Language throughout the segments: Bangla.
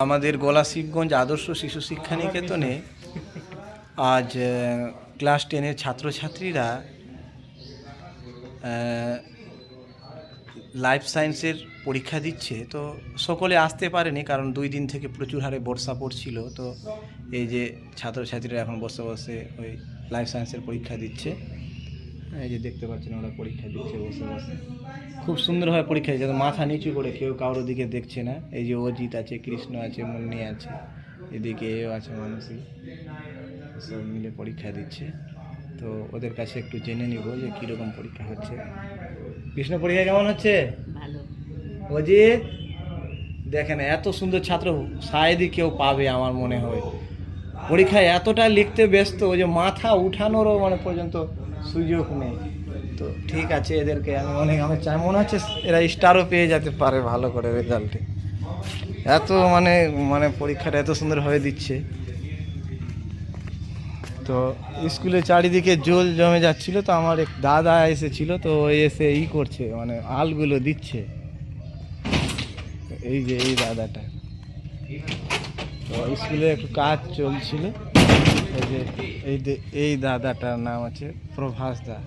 আমাদের গলাশিবগঞ্জ আদর্শ শিশু শিক্ষা নিকেতনে আজ ক্লাস 10-এর ছাত্রছাত্রীরা লাইফ সায়েন্সের পরীক্ষা দিচ্ছে। তো সকলে আসতে পারেনি, কারণ 2 দিন থেকে প্রচুর হারে বর্ষা পড়ছিল। তো এই যে ছাত্রছাত্রীরা এখন বসে বসে ওই লাইফ সায়েন্সের পরীক্ষা দিচ্ছে। এই যে দেখতে পাচ্ছেন ওরা পরীক্ষা দিচ্ছে বসে বসে, খুব সুন্দরভাবে পরীক্ষা দিচ্ছে, মাথা নিচু করে, কেউ কারোর দিকে দেখছে না। এই যে অজিত আছে, কৃষ্ণ আছে, মুন্নি আছে, এদিকে এও আছে, মানসী, সব মিলে পরীক্ষা দিচ্ছে। তো ওদের কাছে একটু জেনে নিব যে কীরকম পরীক্ষা হচ্ছে। কৃষ্ণ, পরীক্ষা কেমন হচ্ছে? অজিত, দেখেন এত সুন্দর ছাত্র শায়দই কেউ পাবে আমার মনে হয়। পরীক্ষায় এতটা লিখতে ব্যস্ত যে মাথা উঠানোরও পর্যন্ত সুযোগ নেই। তো ঠিক আছে, এদেরকে আমি চাই, মনে হচ্ছে এরা স্টারও পেয়ে যেতে পারে ভালো করে রেজাল্টে। এত পরীক্ষাটা এত সুন্দরভাবে দিচ্ছে। তো স্কুলে চারিদিকে জল জমে যাচ্ছিল, তো আমার এক দাদা এসেছিল, তো এসে করছে, আলগুলো দিচ্ছে। এই যে এই দাদাটা, তো স্কুলে একটু কাজ চলছিল। এই দাদাটার নাম আছে প্রভাস দা,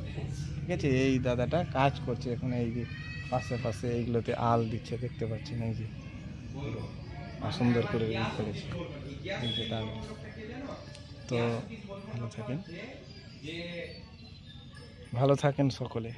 ঠিক আছে? এই দাদাটা কাজ করছে এখন, এই যে পাশে পাশে এইগুলোতে আল দিচ্ছে, দেখতে পাচ্ছেন। এই যে সুন্দর করে করেছে এই যে দাদা। তো ভালো থাকেন সকলে।